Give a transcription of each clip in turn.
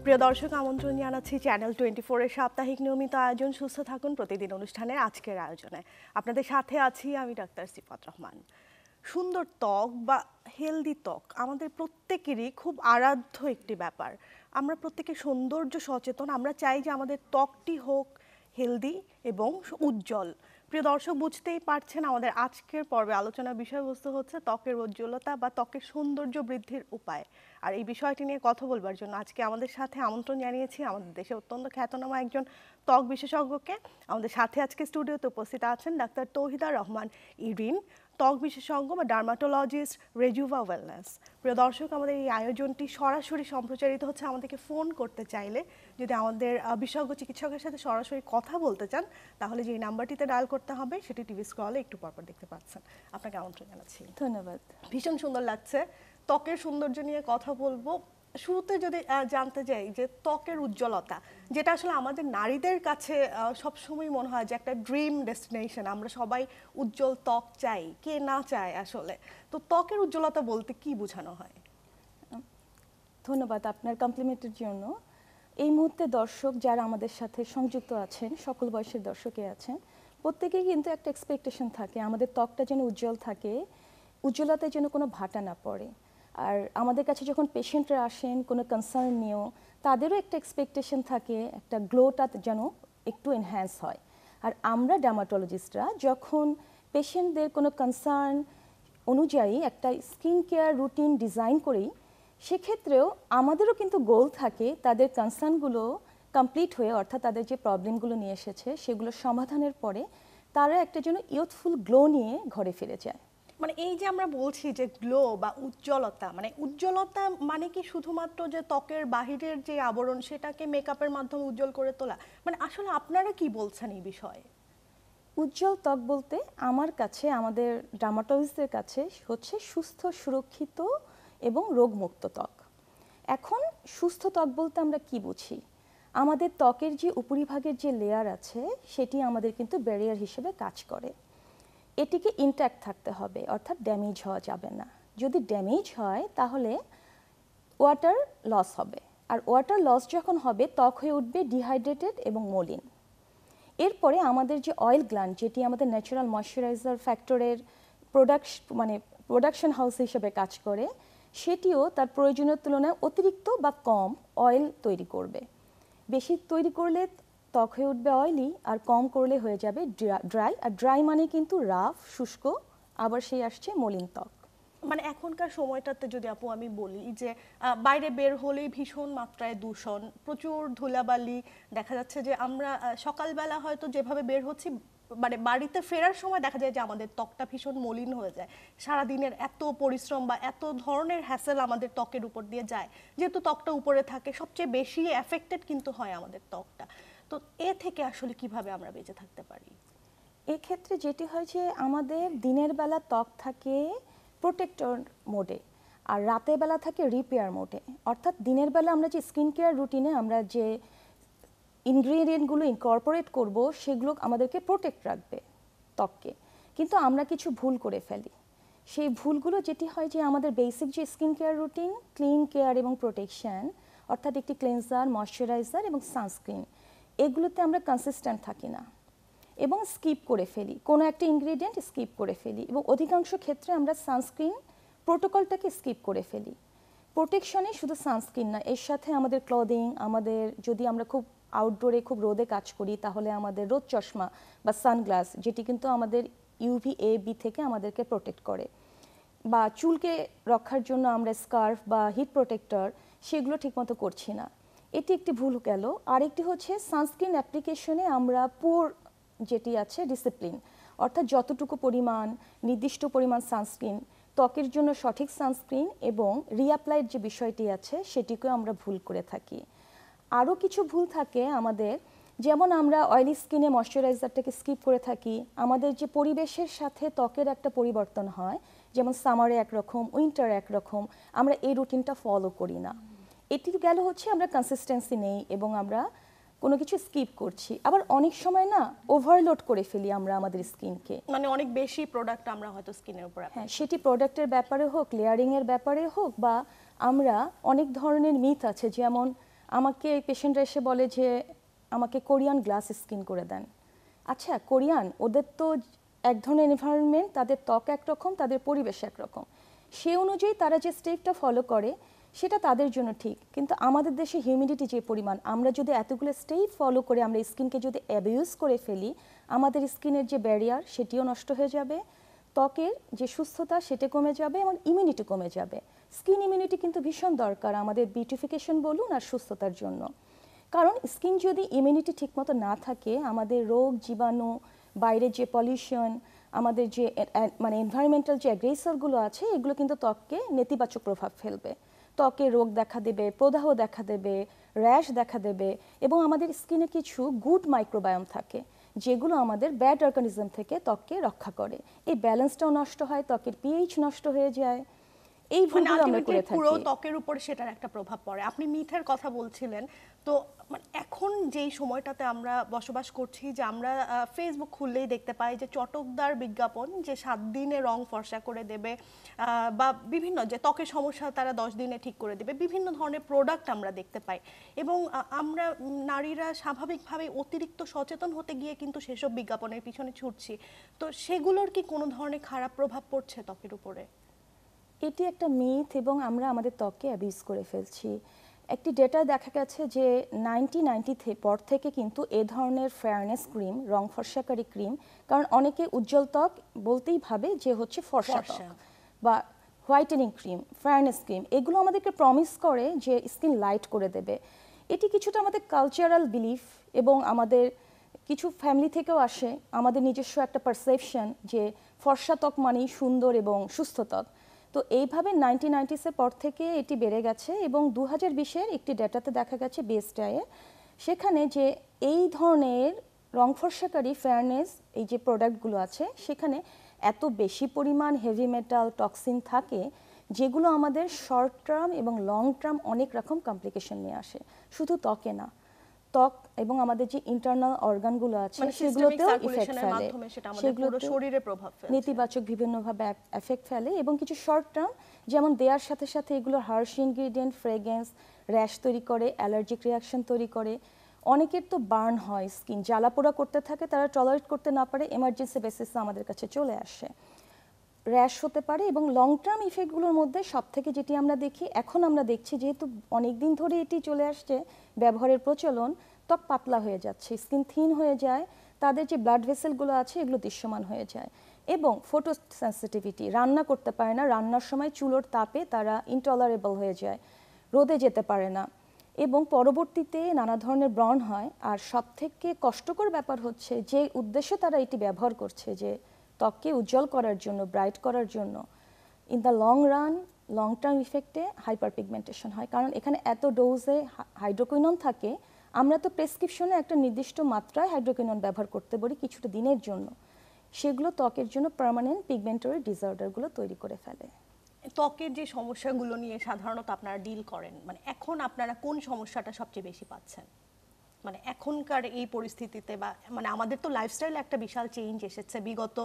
প্রিয় দর্শক, আমন্ত্রণ জানাচ্ছি চ্যানেল 24 এর সাপ্তাহিক নিয়মিত আয়োজন সুস্থ থাকুন প্রতিদিন অনুষ্ঠানের আজকের আয়োজনে। আপনাদের সাথে আছি আমি ডাক্তার সিফাত রহমান। সুন্দর ত্বক বা হেলদি ত্বক আমাদের প্রত্যেকেরই খুব আরাধ্য একটি ব্যাপার। আমরা প্রত্যেকে সৌন্দর্য সচেতন, আমরা চাই যে আমাদের ত্বকটি হোক হেলদি এবং উজ্জ্বল। প্রিয় দর্শক, বুঝতেই পারছেন আমাদের আজকের পর্বে আলোচনার বিষয়বস্তু হচ্ছে ত্বকের উজ্জ্বলতা বা ত্বকের সৌন্দর্য বৃদ্ধির উপায়। আর এই বিষয়টি নিয়ে কথা বলবার জন্য আজকে আমাদের সাথে আমন্ত্রণ জানিয়েছি আমাদের দেশে অত্যন্ত খ্যাতনামা একজন ত্বক বিশেষজ্ঞকে। আমাদের সাথে আজকে স্টুডিওতে উপস্থিত আছেন ডাক্তার তৌহিদা রহমান ইরিন, ত্বক বিশেষজ্ঞ বা ডার্মাটোলজিস্ট, রেজুভা ওয়েলনেস। প্রিয় দর্শক, আমাদের এই আয়োজনটি সরাসরি সম্প্রচারিত হচ্ছে। আমাদেরকে ফোন করতে চাইলে, যদি আমাদের বিশেষজ্ঞ চিকিৎসকের সাথে সরাসরি কথা বলতে চান, তাহলে যে নাম্বারটিতে ডায়াল করতে হবে সেটি টিভি স্ক্রলে একটু পরপর দেখতে পাচ্ছেন। আপনাকে আমন্ত্রণ জানাচ্ছি। ধন্যবাদ। ভীষণ সুন্দর লাগছে। ত্বকের সৌন্দর্য নিয়ে কথা বলবো। শুরুতে যদি জানতে চাই যে ত্বকের উজ্জ্বলতা, যেটা আসলে আমাদের নারীদের কাছে সবসময় মনে হয় যে একটা ড্রিম ডেস্টিনেশন, আমরা সবাই উজ্জ্বল ত্বক চাই, কে না চায় আসলে। তো ত্বকের উজ্জ্বলতা বলতে কি বোঝানো হয়? ধন্যবাদ আপনার কমপ্লিমেন্টের জন্য। এই মুহূর্তে দর্শক যারা আমাদের সাথে সংযুক্ত আছেন, সকল বয়সের দর্শকই আছেন, প্রত্যেকেই কিন্তু একটা এক্সপেকটেশন থাকে আমাদের ত্বকটা যেন উজ্জ্বল থাকে, উজ্জ্বলতায় যেন কোনো ভাটা না পড়ে। আর আমাদের কাছে যখন পেশেন্টরা আসেন কোনো কনসার্ন নিয়েও, তাদেরও একটা এক্সপেকটেশন থাকে একটা গ্লোটা যেন একটু এনহ্যান্স হয়। আর আমরা ডার্মাটোলজিস্টরা যখন পেশেন্টদের কোনো কনসার্ন অনুযায়ী একটা স্কিন কেয়ার রুটিন ডিজাইন করি, সেক্ষেত্রেও আমাদেরও কিন্তু গোল থাকে তাদের কনসার্নগুলো কমপ্লিট হয়ে, অর্থাৎ তাদের যে প্রবলেমগুলো নিয়ে এসেছে সেগুলো সমাধানের পরে তারা একটা যেন ইয়ুথফুল গ্লো নিয়ে ঘরে ফিরে যায়। মানে এই যে আমরা বলছি যে গ্লো বা উজ্জ্বলতা, মানে উজ্জ্বলতা মানে কি শুধুমাত্র যে ত্বকের বাহিরের যে আবরণ সেটাকে মেকআপের মাধ্যমে উজ্জ্বল করে তোলা? মানে আসলে আপনারা কি বলছেন এই বিষয়ে? উজ্জ্বল ত্বক বলতে আমার কাছে, আমাদের ডার্মাটোলজিস্টদের কাছে হচ্ছে সুস্থ, সুরক্ষিত এবং রোগমুক্ত ত্বক। এখন সুস্থ ত্বক বলতে আমরা কি বুঝি? আমাদের ত্বকের যে উপরিভাগের যে লেয়ার আছে সেটি আমাদের কিন্তু ব্যারিয়ার হিসেবে কাজ করে। এটিকে ইনট্যাক্ট থাকতে হবে, অর্থাৎ ড্যামেজ হওয়া যাবে না। যদি ড্যামেজ হয় তাহলে ওয়াটার লস হবে, আর ওয়াটার লস যখন হবে ত্বক হয়ে উঠবে ডিহাইড্রেটেড এবং মলিন। এরপরে আমাদের যে অয়েল গ্ল্যান্ড, যেটি আমাদের ন্যাচারাল ময়শ্চারাইজার ফ্যাক্টরের প্রোডাকশন হাউস হিসেবে কাজ করে, সেটিও তার প্রয়োজনীয় তুলনায় অতিরিক্ত বা কম অয়েল তৈরি করবে। বেশি তৈরি করলে ত্বক হয়ে উঠবে অয়েলি, আর কম করলে হয়ে যাবে ড্রাই। আর ড্রাই মানে কিন্তু রাফ, শুষ্ক, আবার সেই আসছে মলিন ত্বক। মানে এখনকার সময়টাতে যদি আপু আমি বলি যে বাইরে বের হলেই ভীষণ মাত্রায় দূষণ, প্রচুর ধুলাবালি, দেখা যাচ্ছে যে আমরা সকালবেলা হয়তো যেভাবে বের হচ্ছি, মানে বাড়িতে ফেরার সময় দেখা যায় যে আমাদের ত্বকটা ভীষণ মলিন হয়ে যায়। সারাদিনের এত পরিশ্রম বা এত ধরনের হ্যাসেল আমাদের ত্বকের উপর দিয়ে যায়, যেহেতু ত্বকটা উপরে থাকে সবচেয়ে বেশি এফেক্টেড কিন্তু হয় আমাদের ত্বকটা। তো এ থেকে আসলে কিভাবে আমরা বেঁচে থাকতে পারি? এক্ষেত্রে যেটি হয় যে আমাদের দিনের বেলা ত্বক থাকে প্রোটেক্টর মোডে, আর রাতের বেলা থাকে রিপেয়ার মোডে। অর্থাৎ দিনের বেলা আমরা যে স্কিন কেয়ার রুটিনে আমরা যে ইনগ্রেডিয়েন্টগুলো ইনকর্পোরেট করব সেগুলো আমাদেরকে প্রোটেক্ট রাখবে ত্বককে, কিন্তু আমরা কিছু ভুল করে ফেলি। সেই ভুলগুলো যেটি হয় যে আমাদের বেসিক যে skin care routine, clean care এবং প্রোটেকশন, অর্থাৎ একটি ক্লেন্সার, ময়শ্চারাইজার এবং সানস্ক্রিন, এগুলোতে আমরা কনসিস্টেন্ট থাকি না এবং স্কিপ করে ফেলি, কোনো একটা ইনগ্রেডিয়েন্ট স্কিপ করে ফেলি, এবং অধিকাংশ ক্ষেত্রে আমরা সানস্ক্রিন প্রোটোকলটাকে স্কিপ করে ফেলি। প্রোটেকশনে শুধু সানস্ক্রিন না, এর সাথে আমাদের ক্লদিং, আমাদের যদি আমরা খুব আউটডোরে খুব রোদে কাজ করি তাহলে আমাদের রোদ চশমা বা সানগ্লাস, যেটি কিন্তু আমাদের UVA-B থেকে আমাদেরকে প্রোটেক্ট করে, বা চুলকে রক্ষার জন্য আমরা স্কার্ফ বা হিট প্রোটেক্টর, সেগুলো ঠিকমতো করছি না। এটি একটি ভুল গেল। আরেকটি হচ্ছে সানস্ক্রিন অ্যাপ্লিকেশনে আমরা যেটি আছে ডিসিপ্লিন, অর্থাৎ যতটুকু পরিমাণ, নির্দিষ্ট পরিমাণ সানস্ক্রিন, ত্বকের জন্য সঠিক সানস্ক্রিন এবং রিঅ্যাপ্লাইড যে বিষয়টি আছে সেটিকেও আমরা ভুল করে থাকি। আরও কিছু ভুল থাকে আমাদের, যেমন আমরা অয়েলি স্কিনে ময়শ্চারাইজারটাকে স্কিপ করে থাকি। আমাদের যে পরিবেশের সাথে ত্বকের একটা পরিবর্তন হয়, যেমন সামারে একরকম, উইন্টারে একরকম, আমরা এই রুটিনটা ফলো করি না। এটি গেল হচ্ছে আমরা কনসিস্টেন্সি নেই এবং আমরা কোনো কিছু স্কিপ করছি। আবার অনেক সময় না ওভারলোড করে ফেলি আমরা আমাদের স্কিনকে, মানে অনেক বেশি প্রোডাক্ট আমরা হয়তো স্কিনের উপর হ্যাঁ, সেটি প্রোডাক্টের ব্যাপারে হোক, লেয়ারিংয়ের ব্যাপারে হোক, বা আমরা অনেক ধরনের মিথ আছে, যেমন আমাকে পেশেন্টরা এসে বলে যে আমাকে কোরিয়ান গ্লাস স্কিন করে দেন। আচ্ছা, কোরিয়ান, ওদের তো এক ধরনের এনভায়রনমেন্ট, তাদের ত্বক একরকম, তাদের পরিবেশ একরকম, সে অনুযায়ী তারা যে স্টেপটা ফলো করে সেটা তাদের জন্য ঠিক। কিন্তু আমাদের দেশে হিউমিডিটি যে পরিমাণ, আমরা যদি এতগুলো স্টেপ ফলো করে আমরা স্কিনকে যদি অ্যাবিউজ করে ফেলি, আমাদের স্কিনের যে ব্যারিয়ার সেটিও নষ্ট হয়ে যাবে, ত্বকের যে সুস্থতা সেটা কমে যাবে এবং ইমিউনিটি কমে যাবে। স্কিন ইমিউনিটি কিন্তু ভীষণ দরকার আমাদের বিউটিফিকেশন বলুন আর সুস্থতার জন্য। কারণ স্কিন যদি ইমিউনিটি ঠিকমতো না থাকে, আমাদের রোগ জীবাণু, বাইরের যে পলিউশন, আমাদের যে মানে এনভায়রনমেন্টাল যে অ্যাগ্রেসরগুলো আছে, এগুলো কিন্তু ত্বককে নেতিবাচক প্রভাব ফেলবে। ত্বকে রোগ দেখা দেবে, প্রদাহ দেখা দেবে, র্যাশ দেখা দেবে, এবং আমাদের স্কিনে কিছু গুড মাইক্রোবায়োম থাকে যেগুলো আমাদের ব্যাড অর্গানিজম থেকে ত্বককে রক্ষা করে। এই ব্যালেন্সটাও নষ্ট হয়, ত্বকের পিএইচ নষ্ট হয়ে যায়। এই ভুলগুলো আমরা করে থাকি। পুরো ত্বকের উপর সেটার একটা প্রভাব পড়ে। আপনি মিথের কথা বলছিলেন, তো মানে এখন যেই সময়টাতে আমরা বসবাস করছি, যে আমরা ফেসবুক খুললেই দেখতে পাই যে চটকদার বিজ্ঞাপন যে 7 দিনে রং ফর্সা করে দেবে, বা বিভিন্ন যে ত্বকের সমস্যা তারা 10 দিনে ঠিক করে দেবে, বিভিন্ন ধরনের প্রোডাক্ট আমরা দেখতে পাই। এবং আমরা নারীরা স্বাভাবিকভাবে অতিরিক্ত সচেতন হতে গিয়ে কিন্তু সেসব বিজ্ঞাপনের পিছনে ছুটছি। তো সেগুলোর কি কোনো ধরনের খারাপ প্রভাব পড়ছে ত্বকের উপরে? এটি একটা মিথ এবং আমরা আমাদের ত্বককে অ্যাবিউজ করে ফেলছি। একটি ডেটা দেখা গেছে যে 1990 পর থেকে কিন্তু এ ধরনের ফেয়ারনেস ক্রিম, রং ফর্সাকারী ক্রিম, কারণ অনেকে উজ্জ্বল ত্বক বলতেই ভাবে যে হচ্ছে ফর্সা ত্বক, বা হোয়াইটেনিং ক্রিম, ফেয়ারনেস ক্রিম, এগুলো আমাদেরকে প্রমিস করে যে স্কিন লাইট করে দেবে। এটি কিছুটা আমাদের কালচারাল বিলিফ এবং আমাদের কিছু ফ্যামিলি থেকেও আসে, আমাদের নিজস্ব একটা পারসেপশন যে ফর্সা ত্বক মানেই সুন্দর এবং সুস্থ ত্বক। তো এইভাবে 1990s পর থেকে এটি বেড়ে গেছে এবং 2020-এর একটি ডেটাতে দেখা গেছে বেস্টায়ে, সেখানে যে এই ধরনের রং ফর্সাকারী ফেয়ারনেস এই যে প্রোডাক্টগুলো আছে, সেখানে এত বেশি পরিমাণ হেভি মেটাল টক্সিন থাকে যেগুলো আমাদের শর্ট টার্ম এবং লং টার্ম অনেক রকম কমপ্লিকেশন নিয়ে আসে, শুধু ত্বকে না, ত্বক এবং আমাদের যে ইন্টারনাল অর্গানগুলো আছে সেগুলোতেও ইফেক্ট ফেলে, সেগুলো শরীরে প্রভাব ফেলে, নেতিবাচক বিভিন্নভাবে এফেক্ট ফেলে। এবং কিছু শর্ট টার্ম, যেমন দেওয়ার সাথে সাথে এগুলো হার্শ ইনগ্রিডিয়েন্ট, ফ্রেগ্রেন্স, র্যাশ তৈরি করে, অ্যালার্জিক রিয়াকশন তৈরি করে। অনেকের তো বার্ন হয়, স্কিন জ্বালাপোড়া করতে থাকে, তারা টলারেট করতে না পারে, এমার্জেন্সি বেসিসে আমাদের কাছে চলে আসে, র্যাশ হতে পারে। এবং লং টার্ম ইফেক্টগুলোর মধ্যে সবথেকে যেটি আমরা দেখি, এখন আমরা দেখছি যেহেতু অনেক দিন ধরে এটি চলে আসছে ব্যবহারের প্রচলন, ত্বক পাতলা হয়ে যাচ্ছে, স্কিন থিন হয়ে যায়, তাদের যে ব্লাড ভেসেলগুলো আছে এগুলো দৃশ্যমান হয়ে যায়, এবং ফটো সেন্সিটিভিটি, রান্না করতে পারে না, রান্নার সময় চুলোর তাপে তারা ইনটলারেবল হয়ে যায়, রোদে যেতে পারে না, এবং পরবর্তীতে নানা ধরনের ব্রণ হয়। আর সবথেকে কষ্টকর ব্যাপার হচ্ছে যে উদ্দেশ্যে তারা এটি ব্যবহার করছে, যে ত্বককে উজ্জ্বল করার জন্য, ব্রাইট করার জন্য, in the long run, long term ইফেক্টে হাইপার পিগমেন্টেশন হয়। কারণ এখানে এত ডোজে হাইড্রোকুইনন থাকে, আমরা তো প্রেসক্রিপশনে একটা নির্দিষ্ট মাত্রায় হাইড্রোকুইনন ব্যবহার করতে পারি কিছুটা দিনের জন্য, সেগুলো ত্বকের জন্য পার্মানেন্ট পিগমেন্টারি ডিসঅর্ডারগুলো তৈরি করে ফেলে। ত্বকের যে সমস্যাগুলো নিয়ে সাধারণত আপনারা ডিল করেন, মানে এখন আপনারা কোন সমস্যাটা সবচেয়ে বেশি পাচ্ছেন? মানে এখনকার এই পরিস্থিতিতে, বা মানে আমাদের তো লাইফস্টাইলে একটা বিশাল চেঞ্জ এসেছে বিগত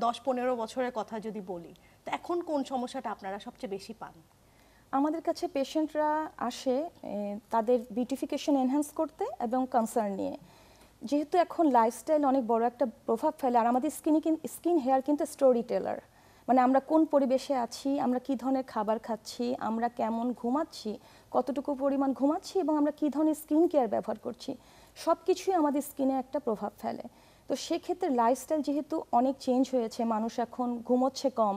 10-15 বছরের কথা যদি বলি, তো এখন কোন সমস্যাটা আপনারা সবচেয়ে বেশি পান? আমাদের কাছে পেশেন্টরা আসে তাদের বিউটিফিকেশন এনহ্যান্স করতে এবং কনসার্ন নিয়ে। যেহেতু এখন লাইফস্টাইল অনেক বড় একটা প্রভাব ফেলে, আর আমাদের স্কিন হেয়ার কিন্তু স্টোরি টেলার, মানে আমরা কোন পরিবেশে আছি, আমরা কী ধরনের খাবার খাচ্ছি, আমরা কেমন ঘুমাচ্ছি, কতটুকু পরিমাণ ঘুমাচ্ছি, এবং আমরা কী ধরনের স্কিন কেয়ার ব্যবহার করছি, সব কিছুই আমাদের স্কিনে একটা প্রভাব ফেলে। তো সেক্ষেত্রে লাইফস্টাইল যেহেতু অনেক চেঞ্জ হয়েছে, মানুষ এখন ঘুমোচ্ছে কম,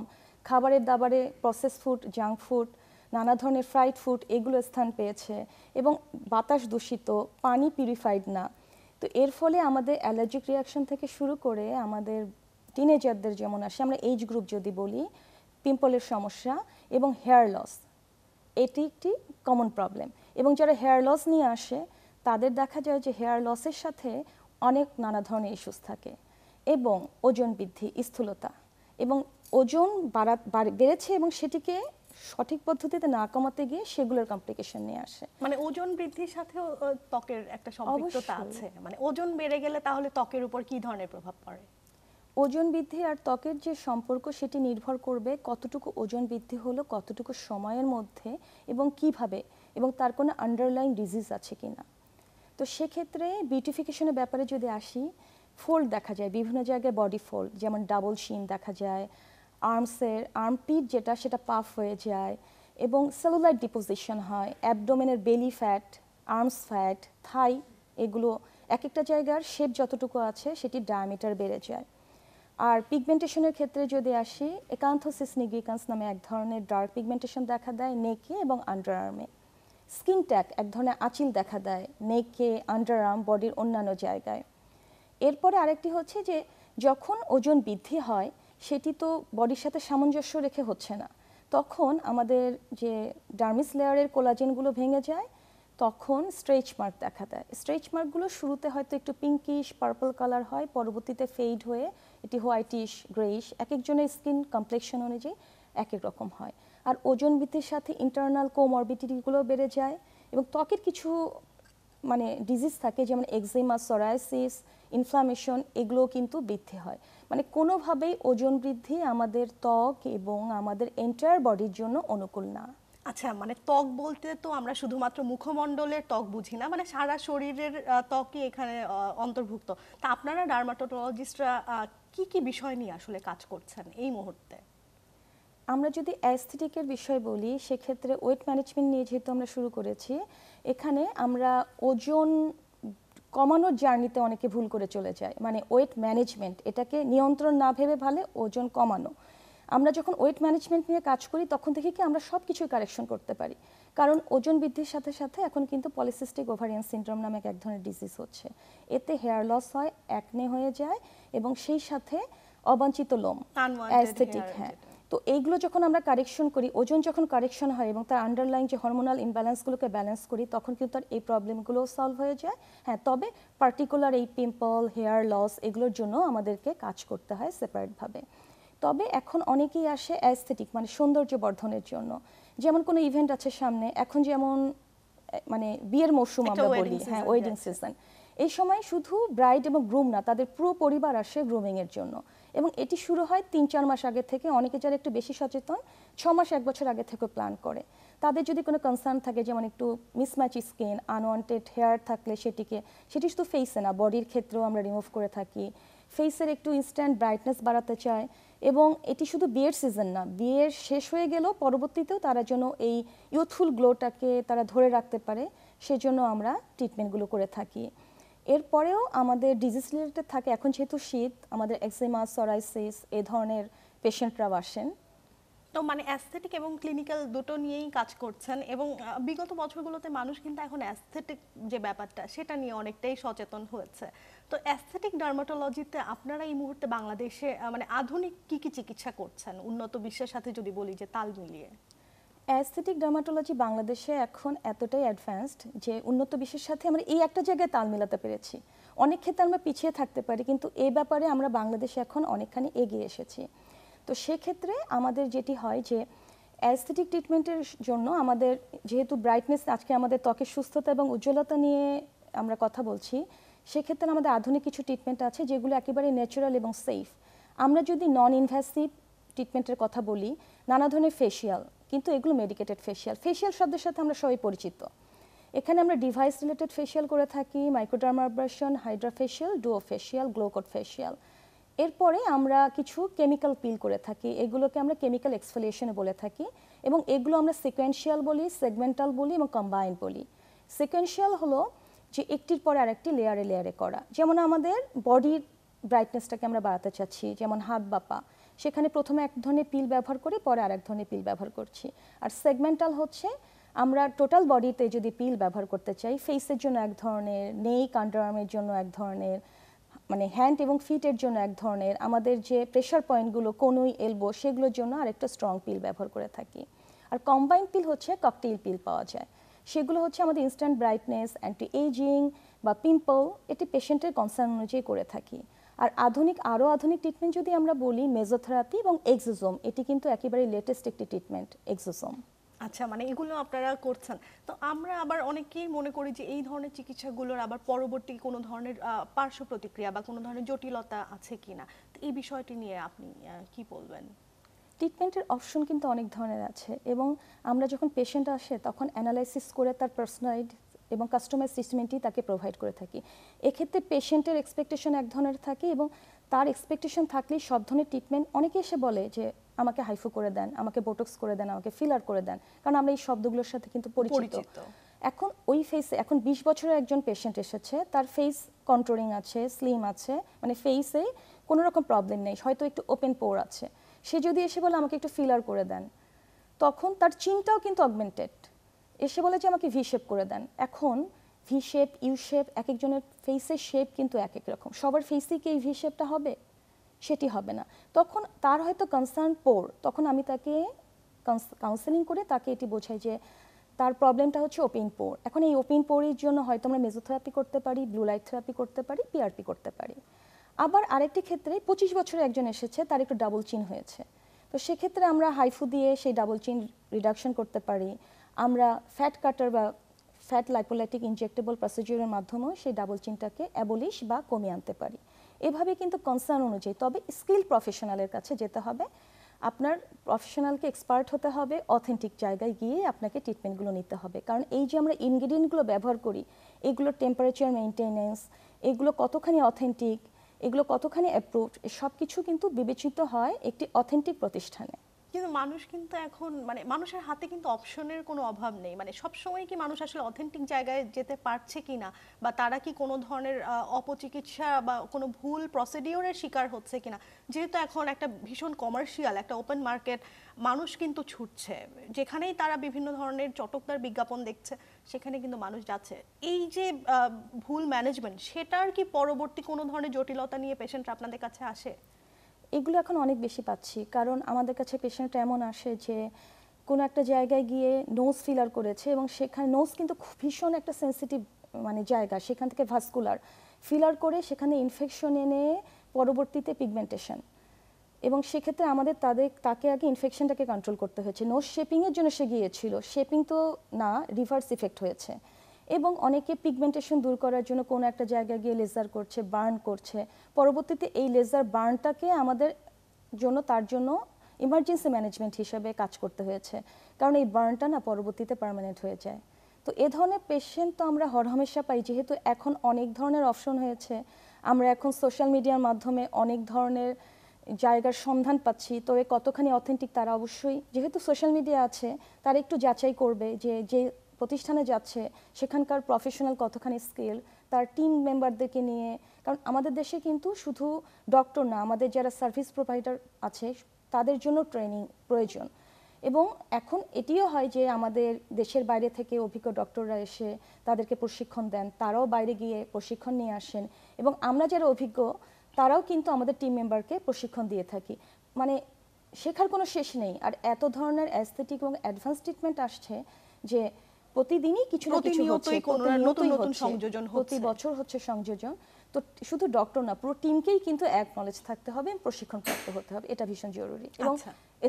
খাবারের দাবারে প্রসেস ফুড, জাঙ্ক ফুড, নানা ধরনের ফ্রাইড ফুড এগুলো স্থান পেয়েছে, এবং বাতাস দূষিত, পানি পিউরিফাইড না। তো এর ফলে আমাদের অ্যালার্জিক রিয়াকশন থেকে শুরু করে আমাদের টিনেজারদের যেমন আসে, আমরা এইজ গ্রুপ যদি বলি, পিম্পলের সমস্যা এবং হেয়ার লস, এটি একটি কমন প্রবলেম। এবং যারা হেয়ার লস নিয়ে আসে তাদের দেখা যায় যে হেয়ার লসের সাথে অনেক নানা ধরনের ইস্যুস থাকে, এবং ওজন বৃদ্ধি, স্থূলতা, এবং ওজন বেড়েছে এবং সেটিকে সঠিক পদ্ধতিতে না কমাতে গিয়ে সেগুলোর কমপ্লিকেশন নিয়ে আসে। মানে ওজন বৃদ্ধির সাথেও ত্বকের একটা সম্পৃক্ততা আছে, মানে ওজন বেড়ে গেলে তাহলে ত্বকের উপর কি ধরনের প্রভাব পড়ে? ওজন বৃদ্ধি আর ত্বকের যে সম্পর্ক সেটি নির্ভর করবে কতটুকু ওজন বৃদ্ধি হলো, কতটুকু সময়ের মধ্যে এবং কিভাবে। এবং তার কোনো আন্ডারলাইন ডিজিজ আছে কিনা। তো সেক্ষেত্রে বিউটিফিকেশনের ব্যাপারে যদি আসি, ফোল্ড দেখা যায় বিভিন্ন জায়গায়, বডি ফোল্ড যেমন ডাবল শিন দেখা যায়, আর্মপিট যেটা সেটা পাফ হয়ে যায় এবং সেলুলাইট ডিপোজিশন হয়, অ্যাবডোমেনের বেলি ফ্যাট, আর্মস ফ্যাট, থাই, এগুলো এক একটা জায়গার শেপ যতটুকু আছে সেটির ডায়ামিটার বেড়ে যায়। আর পিগমেন্টেশনের ক্ষেত্রে যদি আসি, একান্থোসিস নিগ্রিকান্স নামে এক ধরনের ডার্ক পিগমেন্টেশন দেখা দেয় নেকে এবং আন্ডার আর্মে। স্কিন ট্যাগ এক ধরনের আঁচিল দেখা দেয় নেকে, আন্ডার আর্ম, বডির অন্যান্য জায়গায়। এরপরে আরেকটি হচ্ছে যে যখন ওজন বৃদ্ধি হয় সেটি তো বডির সাথে সামঞ্জস্য রেখে হচ্ছে না, তখন আমাদের যে ডার্মিস লেয়ারের কোলাজেনগুলো ভেঙে যায়, তখন স্ট্রেচ মার্ক দেখা দেয়। স্ট্রেচ মার্কগুলো শুরুতে হয়তো একটু পিঙ্কিশ পার্পল কালার হয়, পরবর্তীতে ফেড হয়ে এটি হোয়াইটিশ গ্রেইশ, এক একজনের স্কিন কমপ্লেকশন অনুযায়ী এক এক রকম হয়। আর ওজন বৃদ্ধির সাথে ইন্টারনাল কোমরবিডিটিগুলো বেড়ে যায় এবং ত্বকের কিছু মানে ডিজিজ থাকে যেমন এক্সিমা, সরাইসিস, ইনফ্লামেশন, এগুলো কিন্তু বৃদ্ধি হয়। মানে কোনোভাবেই ওজন বৃদ্ধি আমাদের ত্বক এবং আমাদের এন্টায়ার বডির জন্য অনুকূল না। আচ্ছা, মানে ত্বক বলতে তো আমরা শুধুমাত্র মুখমণ্ডলের ত্বক বুঝি না, মানে সারা শরীরের ত্বকই এখানে অন্তর্ভুক্ত। তা আপনারা ডার্মাটোলজিস্টরা কি কি বিষয় নিয়ে আসলে কাজ করছেন এই মুহূর্তে? আমরা যদি অ্যাস্থেটিকের বিষয় বলি, সেক্ষেত্রে ওয়েট ম্যানেজমেন্ট নিয়ে যেহেতু আমরা শুরু করেছি, এখানে আমরা ওজন কমানোর জার্নিতে অনেকে ভুল করে চলে যায়। মানে ওয়েট ম্যানেজমেন্ট এটাকে নিয়ন্ত্রণ না ভেবে ভালে ওজন কমানো। আমরা যখন ওয়েট ম্যানেজমেন্ট নিয়ে কাজ করি তখন দেখি কি আমরা সব কিছুই কারেকশন করতে পারি, কারণ ওজন বৃদ্ধির সাথে সাথে এখন কিন্তু পলিসিস্টিক ওভারিয়ান সিনড্রোম নামে এক ধরনের ডিজিজ হচ্ছে। এতে হেয়ার লস হয়, অ্যাকনে হয়ে যায় এবং সেই সাথে অবাঞ্ছিত লোম, অ্যাস্থেটিক, হ্যাঁ। তো এইগুলো যখন আমরা কারেকশন করি, ওজন যখন কারেকশন হয় এবং তার আন্ডারলাইন যে হরমোনাল ইমব্যালেন্সগুলোকে ব্যালেন্স করি, তখন কিন্তু আর এই প্রবলেমগুলোও সলভ হয়ে যায়। হ্যাঁ, তবে পার্টিকুলার এই পিম্পল, হেয়ার লস এগুলোর জন্য আমাদেরকে কাজ করতে হয় সেপারেটভাবে। তবে এখন অনেকেই আসে অ্যাস্থেটিক মানে সৌন্দর্য বর্ধনের জন্য, যেমন কোনো ইভেন্ট আছে সামনে, এখন যেমন মানে বিয়ের মৌসুম আমরা বলি, হ্যাঁ ওয়েডিং সিজন, এই সময় শুধু ব্রাইড এবং গ্রুম না, তাদের পুরো পরিবার আসে গ্রুমিংয়ের জন্য এবং এটি শুরু হয় 3-4 মাস আগে থেকে। অনেকে যারা একটু বেশি সচেতন 6 মাস 1 বছর আগে থেকে প্ল্যান করে। তাদের যদি কোনো কনসার্ন থাকে যেমন একটু মিসম্যাচ স্কিন, আনওয়ান্টেড হেয়ার থাকলে সেটি শুধু ফেসে না বডির ক্ষেত্রেও আমরা রিমুভ করে থাকি। ফেসের একটু ইনস্ট্যান্ট ব্রাইটনেস বাড়াতে চায় এবং এটি শুধু বিয়ের সিজন না, বিয়ের শেষ হয়ে গেলেও পরবর্তীতেও তারা যেন এই ইউথফুল গ্লোটাকে তারা ধরে রাখতে পারে, সেজন্য আমরা ট্রিটমেন্টগুলো করে থাকি। এরপরেও আমাদের ডিজিজ রিলেটেড থাকে, এখন যেহেতু শীত, আমাদের এক্সিমা, সরাইসিস এই ধরনের পেশেন্টরাও আসেন। তো মানে অ্যাস্থেটিক এবং ক্লিনিক্যাল দুটো নিয়েই কাজ করছেন এবং বিগত বছরগুলোতে মানুষ কিন্তু এখন অ্যাস্থেটিক যে ব্যাপারটা সেটা নিয়ে অনেকটাই সচেতন হয়েছে। তো অ্যাস্থেটিক ডার্মাটোলজিতে আপনারা এই মুহূর্তে বাংলাদেশে মানে আধুনিক কি কি চিকিৎসা করছেন উন্নত বিশ্বের সাথে যদি বলি যে তাল মিলিয়ে? অ্যাস্থেটিক ডার্মাটোলজি বাংলাদেশে এখন এতটাই অ্যাডভান্সড যে উন্নত বিশ্বের সাথে আমরা এই একটা জায়গায় তাল মেলাতে পেরেছি। অনেক ক্ষেত্রে আমরা পিছিয়ে থাকতে পারি, কিন্তু এই ব্যাপারে আমরা বাংলাদেশে এখন অনেকখানি এগিয়ে এসেছি। তো সেক্ষেত্রে আমাদের যেটি হয় যে অ্যাস্থেটিক ট্রিটমেন্টের জন্য আমাদের যেহেতু ব্রাইটনেস, আজকে আমাদের ত্বকের সুস্থতা এবং উজ্জ্বলতা নিয়ে আমরা কথা বলছি, সেক্ষেত্রে আমাদের আধুনিক কিছু ট্রিটমেন্ট আছে যেগুলো একেবারে ন্যাচারাল এবং সেফ। আমরা যদি নন ইনভ্যাসিভ ট্রিটমেন্টের কথা বলি, নানা ধরনের ফেশিয়াল, কিন্তু এগুলো মেডিকেটেড ফেশিয়াল শব্দের সাথে আমরা সবাই পরিচিত। এখানে আমরা ডিভাইস রিলেটেড ফেশিয়াল করে থাকি, microdermabrasion, hydra facial, duo facial, গ্লোকোড ফেশিয়াল। এরপরে আমরা কিছু কেমিক্যাল পিল করে থাকি, এগুলোকে আমরা কেমিক্যাল এক্সফোলিয়েশনে বলে থাকি এবং এগুলো আমরা সিকোয়েন্সিয়াল বলি, সেগমেন্টাল বলি এবং কম্বাইন্ড বলি। সিকোয়েন্সিয়াল হলো যে একটির পরে আরেকটি লেয়ারে লেয়ারে করা, যেমন আমাদের বডির ব্রাইটনেসটাকে আমরা বাড়াতে চাচ্ছি, যেমন হাত বা পা, সেখানে প্রথমে এক ধরনের পিল ব্যবহার করে পরে আরেক ধরনের পিল ব্যবহার করছি। আর সেগমেন্টাল হচ্ছে আমরা টোটাল বডিতে যদি পিল ব্যবহার করতে চাই, ফেসের জন্য এক ধরনের, নেক, আন্ডারআর্মের জন্য এক ধরনের, মানে হ্যান্ড এবং ফিটের জন্য এক ধরনের, আমাদের যে প্রেশার পয়েন্টগুলো কনুই, এলবো, সেগুলোর জন্য আরেকটা স্ট্রং পিল ব্যবহার করে থাকি। আর কম্বাইন্ড পিল হচ্ছে ককটেইল পিল পাওয়া যায়, সেগুলো হচ্ছে আমাদের ইনস্ট্যান্ট ব্রাইটনেস, অ্যান্টি এজিং বা পিম্পল, এটি পেশেন্টের কনসার্ন অনুযায়ী করে থাকি। আর আরও আধুনিক ট্রিটমেন্ট যদি আমরা বলি, মেজোথেরাপি এবং এক্সোজোম, এটি কিন্তু একেবারে লেটেস্ট একটি ট্রিটমেন্ট, এক্সোজোম। আচ্ছা, মানে এগুলো আপনারা করছেন। তো আমরা আবার অনেকেই মনে করি যে এই ধরনের চিকিৎসাগুলোর আবার পরবর্তী কোনো ধরনের পার্শ্ব প্রতিক্রিয়া বা কোনো ধরনের জটিলতা আছে কিনা, তো এই বিষয়টি নিয়ে আপনি কি বলবেন? ট্রিটমেন্টের অপশন কিন্তু অনেক ধরনের আছে এবং আমরা যখন পেশেন্ট আসে তখন অ্যানালাইসিস করে তার পার্সোনালাইজ এবং কাস্টমাইজ ট্রিটমেন্টই তাকে প্রোভাইড করে থাকি। এক্ষেত্রে পেশেন্টের এক্সপেকটেশন এক ধরনের থাকে এবং তার এক্সপেকটেশন থাকলেই সব ধরনের ট্রিটমেন্ট, অনেকে এসে বলে যে আমাকে হাইফু করে দেন, আমাকে বোটক্স করে দেন, আমাকে ফিলার করে দেন, কারণ আমরা এই শব্দগুলোর সাথে কিন্তু পরিচিত। এখন ওই ফেসে, এখন 20 বছরের একজন পেশেন্ট এসেছে, তার ফেস কন্ট্রোলিং আছে, স্লিম আছে, মানে ফেসে কোনো রকম প্রবলেম নেই, হয়তো একটু ওপেন পোর আছে, সে যদি এসে বলে আমাকে একটু ফিলার করে দেন, তখন তার চিনটাও কিন্তু অগমেন্টেড, এসে বলে যে আমাকে ভি শেপ করে দেন। এখন ভি শেপ, ইউ শেপ, এক একজনের ফেসের শেপ কিন্তু এক এক রকম, সবার ফেসেই কি এই ভি শেপটা হবে? সেটি হবে না। তখন তার হয়তো কনসার্ন পোর, তখন আমি তাকে কাউন্সেলিং করে তাকে এটি বোঝাই যে তার প্রবলেমটা হচ্ছে ওপেন পোর। এখন এই ওপেন পোরের জন্য হয়তো আমরা মেজোথেরাপি করতে পারি, ব্লু লাইট থেরাপি করতে পারি, পিআরপি করতে পারি। আবার আরেকটি ক্ষেত্রে 25 বছরের একজন এসেছে, তার একটু ডাবল চিন হয়েছে, তো সেক্ষেত্রে আমরা হাইফু দিয়ে সেই ডাবল চিন রিডাকশন করতে পারি। আমরা ফ্যাট কাটার বা ফ্যাট লাইপোলাইটিক ইনজেক্টেবল প্রসিডিউরের মাধ্যমেও সেই ডাবল চিনটাকে অ্যাবলিশ বা কমিয়ে আনতে পারি। এভাবে কিন্তু কনসার্ন অনুযায়ী, তবে স্কিল প্রফেশনালের কাছে যেতে হবে, আপনার প্রফেশনালকে এক্সপার্ট হতে হবে, অথেন্টিক জায়গায় গিয়ে আপনাকে ট্রিটমেন্টগুলো নিতে হবে। কারণ এই যে আমরা ইনগ্রিডিয়েন্টগুলো ব্যবহার করি, এগুলোর টেম্পারেচার মেনটেনেন্স, এগুলো কতখানি অথেন্টিক, এগুলো কতখানি অ্যাপ্রুভড, সব কিছু কিন্তু বিবেচিত হয় একটি অথেন্টিক প্রতিষ্ঠানে। কিন্তু মানুষ কিন্তু এখন মানে মানুষের হাতে কিন্তু অপশনের কোনো অভাব নেই, মানে সব সময় কি মানুষ আসলে অথেন্টিক জায়গায় যেতে পারছে কিনা, বা তারা কি কোনো ধরনের অপচিকিৎসা বা কোনো ভুল প্রসিডিওরের শিকার হচ্ছে কিনা, যেহেতু এখন একটা ভীষণ কমার্শিয়াল একটা ওপেন মার্কেট, মানুষ কিন্তু ছুটছে, যেখানেই তারা বিভিন্ন ধরনের চটকদার বিজ্ঞাপন দেখছে সেখানে কিন্তু মানুষ যাচ্ছে। এই যে ভুল ম্যানেজমেন্ট, সেটার কি পরবর্তী কোনো ধরনের জটিলতা নিয়ে পেশেন্টরা আপনাদের কাছে আসে? এগুলো এখন অনেক বেশি পাচ্ছি, কারণ আমাদের কাছে পেশেন্ট এমন আসে যে কোনো একটা জায়গায় গিয়ে নোজ ফিলার করেছে এবং সেখানে নোজ কিন্তু ভীষণ একটা সেন্সিটিভ মানে জায়গা, সেখান থেকে ভাস্কুলার ফিলার করে সেখানে ইনফেকশন এনে পরবর্তীতে পিগমেন্টেশন, এবং সেক্ষেত্রে আমাদের তাকে আগে ইনফেকশনটাকে কন্ট্রোল করতে হয়েছে। নোজ শেপিংয়ের জন্য সে গিয়েছিল, শেপিং তো না, রিভার্স ইফেক্ট হয়েছে। এবং অনেকে পিগমেন্টেশন দূর করার জন্য কোনো একটা জায়গায় গিয়ে লেজার করছে, বার্ন করছে, পরবর্তীতে এই লেজার বার্নটাকে আমাদের জন্য, তার জন্য ইমার্জেন্সি ম্যানেজমেন্ট হিসেবে কাজ করতে হয়েছে, কারণ এই বার্নটা না পরবর্তীতে পার্মানেন্ট হয়ে যায়। তো এ ধরনের পেশেন্ট তো আমরা হরহামেশা পাই, যেহেতু এখন অনেক ধরনের অপশন হয়েছে, আমরা এখন সোশ্যাল মিডিয়ার মাধ্যমে অনেক ধরনের জায়গার সন্ধান পাচ্ছি। তো এ কতখানি অথেন্টিক তারা অবশ্যই, যেহেতু সোশ্যাল মিডিয়া আছে, তারা একটু যাচাই করবে যে যে প্রতিষ্ঠানে যাচ্ছে সেখানকার প্রফেশনাল কতখানি স্কিল, তার টিম মেম্বারদেরকে নিয়ে, কারণ আমাদের দেশে কিন্তু শুধু ডক্টর না, আমাদের যারা সার্ভিস প্রোভাইডার আছে তাদের জন্য ট্রেনিং প্রয়োজন। এবং এখন এটিও হয় যে আমাদের দেশের বাইরে থেকে অভিজ্ঞ ডক্টররা এসে তাদেরকে প্রশিক্ষণ দেন, তারাও বাইরে গিয়ে প্রশিক্ষণ নিয়ে আসেন, এবং আমরা যারা অভিজ্ঞ তারাও কিন্তু আমাদের টিম মেম্বারকে প্রশিক্ষণ দিয়ে থাকি। মানে শেখার কোনো শেষ নেই। আর এত ধরনের অ্যাস্থেটিক এবং অ্যাডভান্স ট্রিটমেন্ট আসছে যে প্রতিদিনই কিছু না কিছু হচ্ছে, নতুন নতুন সংযোজন হচ্ছে, প্রতি বছর হচ্ছে সংযোজন। তো শুধু ডক্টর না, পুরো টিমকেই কিন্তু এক নলেজ থাকতে হবে, প্রশিক্ষণ প্রাপ্ত হতে হবে, এটা ভীষণ জরুরি। এবং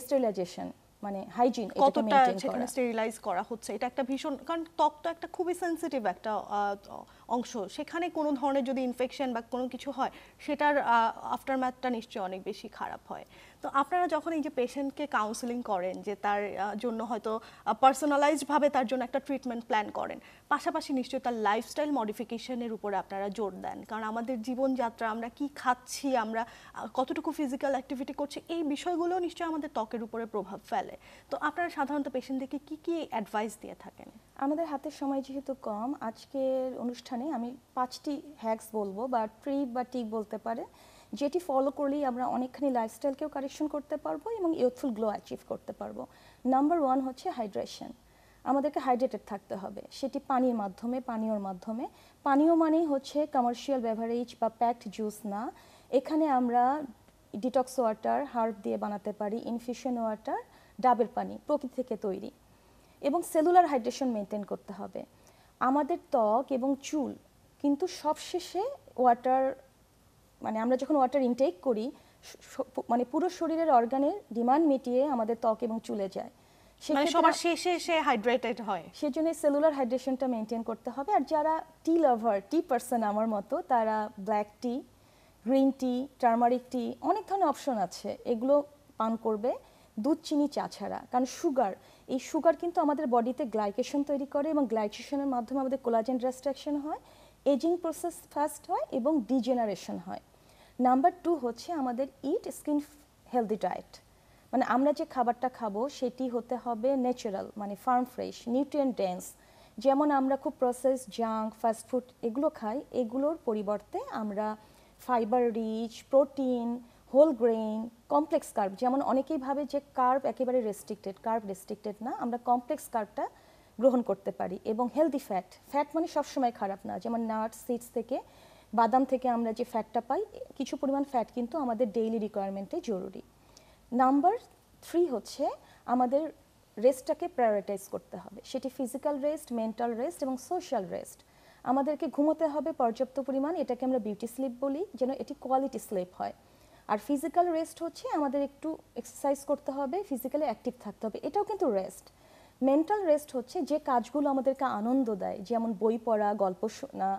স্টেরিলাইজেশন মানে হাইজিন, কতটা সেখানে স্টেরিলাইজ করা হচ্ছে, এটা একটা ভীষণ, কারণ ত্বক তো একটা খুবই সেন্সিটিভ একটা অংশ, সেখানে কোনো ধরনের যদি ইনফেকশন বা কোনো কিছু হয় সেটার আফটারম্যাথটা নিশ্চয়ই অনেক বেশি খারাপ হয়। তো আপনারা যখন এই যে পেশেন্টকে কাউন্সেলিং করেন, যে তার জন্য হয়তো পার্সোনালাইজডভাবে তার জন্য একটা ট্রিটমেন্ট প্ল্যান করেন, পাশাপাশি নিশ্চয়ই তার লাইফস্টাইল মডিফিকেশনের উপরে আপনারা জোর দেন, কারণ আমাদের জীবনযাত্রা, আমরা কি খাচ্ছি, আমরা কতটুকু ফিজিক্যাল অ্যাক্টিভিটি করছি, এই বিষয়গুলো নিশ্চয়ই আমাদের ত্বকের উপরে প্রভাব ফেলে। তো আপনারা সাধারণত পেশেন্টদেরকে কি কি অ্যাডভাইস দিয়ে থাকেন? আমাদের হাতের সময় যেহেতু কম, আজকের অনুষ্ঠানে আমি 5টি হ্যাকস বলবো, বা ট্রিপ বা টিপ বলতে পারে, যেটি ফলো করলেই আমরা অনেকখানি লাইফস্টাইলকেও কারেকশন করতে পারবো এবং ইউথফুল গ্লো অ্যাচিভ করতে পারবো। নাম্বার 1 হচ্ছে হাইড্রেশন। আমাদেরকে হাইড্রেটেড থাকতে হবে, সেটি পানির মাধ্যমে, পানীয়র মাধ্যমে। পানীয় মানেই হচ্ছে কমার্শিয়াল বেভারেজ বা প্যাকড জুস না, এখানে আমরা ডিটক্স ওয়াটার হার্ব দিয়ে বানাতে পারি, ইনফিউশন ওয়াটার, ডাবের পানি প্রকৃতি থেকে তৈরি, এবং সেলুলার হাইড্রেশন মেনটেন করতে হবে। আমাদের ত্বক এবং চুল কিন্তু সবশেষে ওয়াটার, মানে আমরা যখন ওয়াটার ইনটেক করি, মানে পুরো শরীরের অর্গানের ডিমান্ড মিটিয়ে আমাদের ত্বক এবং চুলে যায়, মানে সবার শেষে সে হাইড্রেটেড হয়, সেজন্য সেলুলার হাইড্রেশনটা মেনটেন করতে হবে। আর যারা টি লাভার, টি পারসন আমার মতো, তারা ব্ল্যাক টি, গ্রিন টি, টার্মারিক টি, অনেক ধরনের অপশন আছে, এগুলো পান করবে। দুধ চিনি চা ছাড়া। কারণ এই সুগার কিন্তু আমাদের বডিতে গ্লাইকেশন তৈরি করে এবং গ্লাইকেশনের মাধ্যমে আমাদের কোলাজেন ডিস্ট্রাকশন হয়, এজিং প্রসেস ফাস্ট হয় এবং ডিজেনারেশন হয়। নাম্বার 2 হচ্ছে আমাদের ইট স্কিন হেলদি ডায়েট। মানে আমরা যে খাবারটা খাবো সেটি হতে হবে ন্যাচারাল, মানে ফার্ম ফ্রেশ, নিউট্রিয়েন্ট ডেন্স। যেমন আমরা খুব প্রসেস জাঙ্ক ফাস্ট ফুড এগুলো খাই, এগুলোর পরিবর্তে আমরা fibre rich, protein, whole grain, complex carb, যেমন অনেকেই ভাবে যে কার্ব একেবারে কার্ব রেস্ট্রিক্টেড না, আমরা কমপ্লেক্স কার্বটা গ্রহণ করতে পারি। এবং হেলদি ফ্যাট মানে সবসময় খারাপ না, যেমন নাটস, সিডস থেকে, বাদাম থেকে আমরা যে ফ্যাটটা পাই, কিছু পরিমাণ ফ্যাট কিন্তু আমাদের ডেইলি রিকোয়ারমেন্টে জরুরি। নাম্বার 3 হচ্ছে আমাদের রেস্টটাকে প্রায়োরিটাইজ করতে হবে, সেটি ফিজিক্যাল রেস্ট, মেন্টাল রেস্ট এবং সোশ্যাল রেস্ট। আমাদেরকে ঘুমোতে হবে পর্যাপ্ত পরিমাণ, এটাকে আমরা বিউটি স্লিপ বলি, যেন এটি কোয়ালিটি স্লিপ হয়। আর ফিজিক্যাল রেস্ট হচ্ছে আমাদের একটু এক্সারসাইজ করতে হবে, ফিজিক্যালি অ্যাক্টিভ থাকতে হবে, এটাও কিন্তু রেস্ট। মেন্টাল রেস্ট হচ্ছে যে কাজগুলো আমাদেরকে আনন্দ দেয়, যেমন বই পড়া, গল্প শোনা,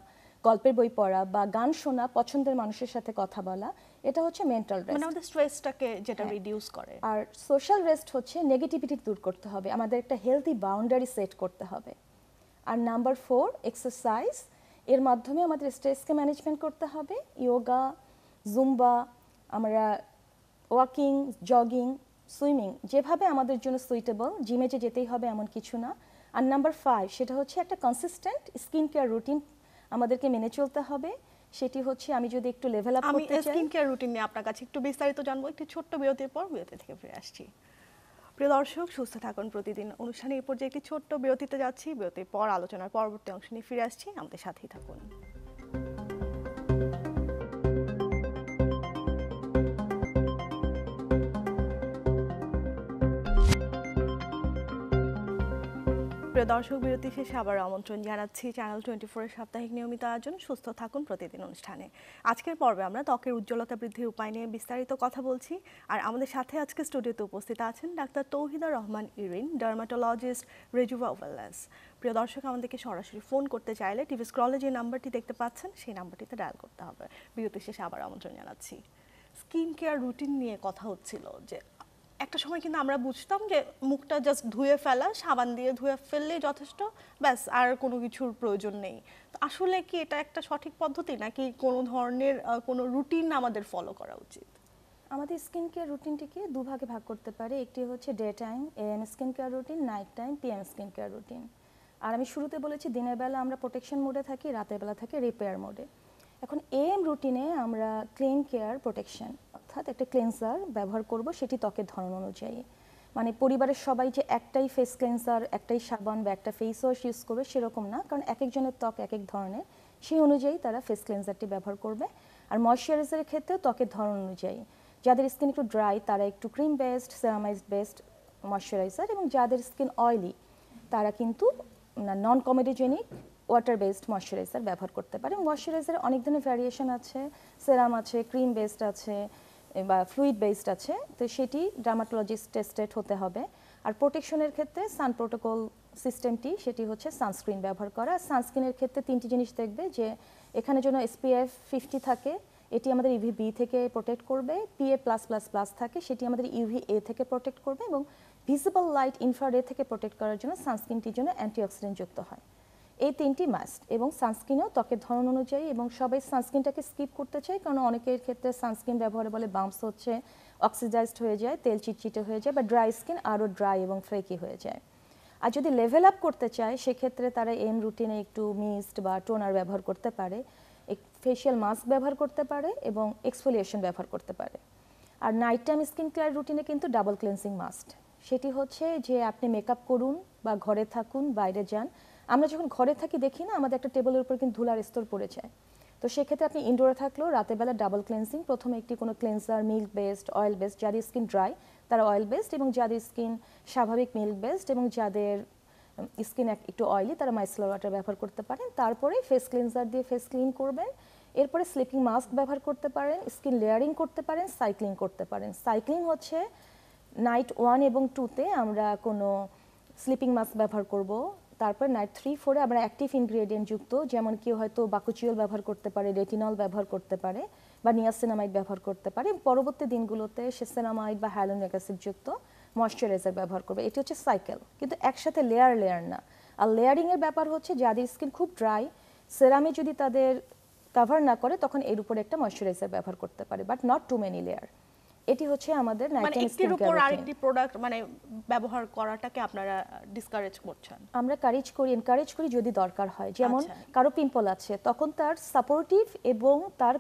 গল্পের বই পড়া বা গান শোনা, পছন্দের মানুষের সাথে কথা বলা, এটা হচ্ছে মেন্টাল রেস্ট, মানে আমাদের স্ট্রেসটাকে যেটা রিডিউস করে। আর সোশ্যাল রেস্ট হচ্ছে নেগেটিভিটি দূর করতে হবে, আমাদের একটা হেলদি বাউন্ডারি সেট করতে হবে। আর নাম্বার 4 এক্সারসাইজ, এর মাধ্যমে আমাদের স্ট্রেসকে ম্যানেজমেন্ট করতে হবে, ইয়োগা, জুম্বা, আমরা ওয়াকিং, জগিং, সুইমিং, যেভাবে আমাদের জন্য সুইটেবল, জিমে যে যেতেই হবে এমন কিছু না। আর নাম্বার 5 সেটা হচ্ছে একটা কনসিস্টেন্ট স্কিন কেয়ার রুটিন আমাদেরকে মেনে চলতে হবে। সেটি হচ্ছে, আমি যদি একটু লেভেল আপ করতে চাই, আমি স্কিন কেয়ার রুটিন নিয়ে আপনার কাছে একটু বিস্তারিত জানবো একটি ছোট্ট বিরতির পর। বিরতি থেকে ফিরে আসছি। প্রিয় দর্শক, সুস্থ থাকুন প্রতিদিন অনুষ্ঠানে এই পর্যায়ে একটি ছোট্ট বিরতিতে যাচ্ছি। বিরতির পর আলোচনার পরবর্তী অংশ নিয়ে ফিরে আসছি, আমাদের সাথেই থাকুন। প্রিয় দর্শক, বিরতি শেষে আবার আমন্ত্রণ জানাচ্ছি চ্যানেল 24-এর সাপ্তাহিক নিয়মিত আয়োজন সুস্থ থাকুন প্রতিদিন অনুষ্ঠানে। আজকের পর্বে আমরা ত্বকের উজ্জ্বলতা বৃদ্ধির উপায় নিয়ে বিস্তারিত কথা বলছি। আর আমাদের সাথে আজকে স্টুডিওতে উপস্থিত আছেন ডাক্তার Tauhida Rahman Irin, dermatologist, Rejuva Wellness. প্রিয় দর্শক, আমাদেরকে সরাসরি ফোন করতে চাইলে টিভি স্ক্রলে যে নাম্বারটি দেখতে পাচ্ছেন সেই নাম্বারটিতে ডায়াল করতে হবে। বিরতি শেষে আবার আমন্ত্রণ জানাচ্ছি। স্কিন কেয়ার রুটিন নিয়ে কথা হচ্ছিল যে একটা সময় কিন্তু আমরা বুঝতাম যে মুখটা জাস্ট ধুয়ে ফেলা, সাবান দিয়ে ধুয়ে ফেললেই যথেষ্ট, ব্যাস আর কোনো কিছুর প্রয়োজন নেই। তো আসলে কি এটা একটা সঠিক পদ্ধতি, নাকি কোনো ধরনের কোনো রুটিন আমাদের ফলো করা উচিত? আমাদের স্কিন কেয়ার রুটিনটিকে দুভাগে ভাগ করতে পারে, একটি হচ্ছে day time AM skin care routine, night time PM skin care routine. আর আমি শুরুতে বলেছি দিনের বেলা আমরা প্রোটেকশন মোডে থাকি, রাতের বেলা থাকি রিপেয়ার মোডে। এখন এএম রুটিনে আমরা ক্লিন কেয়ার প্রোটেকশন, অর্থাৎ একটা ক্লেন্সার ব্যবহার করব, সেটি ত্বকের ধরন অনুযায়ী। মানে পরিবারের সবাই যে একটাই ফেস ক্লেন্সার, একটাই সাবান বা একটা ফেস ওয়াশ ইউজ করবে সেরকম না, কারণ এক একজনের ত্বক এক এক ধরনের, সেই অনুযায়ী তারা ফেস ক্লেন্সারটি ব্যবহার করবে। আর ময়শ্চারাইজারের ক্ষেত্রেও ত্বকের ধরন অনুযায়ী, যাদের স্কিন একটু ড্রাই তারা একটু cream based, ceramide based moisturiser, এবং যাদের স্কিন অয়েলি তারা কিন্তু non comedogenic water based moisturiser ব্যবহার করতে পারে। ময়শ্চারাইজারে অনেক ধরনের ভ্যারিয়েশন আছে, সেরাম আছে, ক্রিম বেসড আছে বা ফ্লুইড বেসড আছে, তো সেটি ডার্মাটোলজিস্ট টেস্টেড হতে হবে। আর প্রোটেকশনের ক্ষেত্রে সান প্রোটোকল সিস্টেমটি, সেটি হচ্ছে সানস্ক্রিন ব্যবহার করা। সানস্ক্রিনের ক্ষেত্রে 3টি জিনিস দেখবে, যে এখানে যেন SPF 50 থাকে, এটি আমাদের UVB থেকে প্রোটেক্ট করবে, PA+++ থাকে, সেটি আমাদের UVA থেকে প্রোটেক্ট করবে, এবং ভিজিবল লাইট ইনফ্রারে থেকে প্রোটেক্ট করার জন্য সানস্ক্রিনটির জন্য অ্যান্টিঅক্সিডেন্ট যুক্ত হয়। এই 3টি মাস্ট, এবং সানস্ক্রিনও ত্বকের ধরন অনুযায়ী, এবং সবাই সানস্ক্রিনটাকে স্কিপ করতে চায়, কারণ অনেকের ক্ষেত্রে সানস্ক্রিন ব্যবহারে বলে বাম্পস হচ্ছে, অক্সিডাইজড হয়ে যায়, তেল চিটচিটে হয়ে যায়, বা ড্রাই স্কিন আরও ড্রাই এবং ফ্লেকি হয়ে যায়। আর যদি লেভেল আপ করতে চায় সেক্ষেত্রে তারা এম রুটিনে একটু মিস্ট বা টোনার ব্যবহার করতে পারে, ফেশিয়াল মাস্ক ব্যবহার করতে পারে, এবং এক্সফোলিয়েশন ব্যবহার করতে পারে। আর নাইট টাইম স্কিন কেয়ার রুটিনে কিন্তু ডাবল ক্লেন্সিং মাস্ট। সেটি হচ্ছে যে আপনি মেকআপ করুন বা ঘরে থাকুন, বাইরে যান, আমরা যখন ঘরে থাকি দেখি না আমাদের একটা টেবিলের উপর কিন্তু ধুলার স্তর পড়ে যায়, তো সেক্ষেত্রে আপনি ইনডোরে থাকলেও রাতের বেলা ডাবল ক্লেন্সিং, প্রথমে একটি কোনো cleanser milk based, oil based, যাদের স্কিন ড্রাই তারা অয়েল বেসড, এবং যাদের স্কিন স্বাভাবিক মিল্ক বেসড, এবং যাদের স্কিন একটু অয়েলি তারা মাইসেলার ওয়াটার ব্যবহার করতে পারেন। তারপরে ফেস ক্লিনজার দিয়ে ফেস ক্লিন করবেন, এরপরে স্লিপিং মাস্ক ব্যবহার করতে পারেন, স্কিন লেয়ারিং করতে পারেন, সাইক্লিং করতে পারেন। সাইক্লিং হচ্ছে নাইট 1 এবং 2-তে আমরা কোনো স্লিপিং মাস্ক ব্যবহার করব, তারপর নাইট 3-4-এ আমরা অ্যাক্টিভ ইনগ্রেডিয়েন্ট যুক্ত, যেমন কেউ হয়তো বাকুচিওল ব্যবহার করতে পারে, রেটিনল ব্যবহার করতে পারে, বা নিয়াসিনামাইড ব্যবহার করতে পারে। পরবর্তী দিনগুলোতে সে সেনামাইড বা হ্যালোনিক অ্যাসিড যুক্ত ময়শ্চারাইজার ব্যবহার করবে। এটি হচ্ছে সাইকেল, কিন্তু একসাথে লেয়ার না। আর লেয়ারিংয়ের ব্যাপার হচ্ছে যাদের স্কিন খুব ড্রাই, সেরামে যদি তাদের কভার না করে তখন এর উপরে একটা ময়শ্চারাইজার ব্যবহার করতে পারে, but not too many layer. এটি হচ্ছে আমাদের মানে নাইট টাইম একটির স্কিন উপর কেয়ার আরেকটি প্রোডাক্ট মানে ব্যবহার করাটাকে আপনারা ডিসকারেজ করছেন? আমরা এনকারেজ করি যদি দরকার হয়। যেমন আচ্ছা। কারো পিম্পল আছে, তখন তার সাপোর্টিভ এবং তার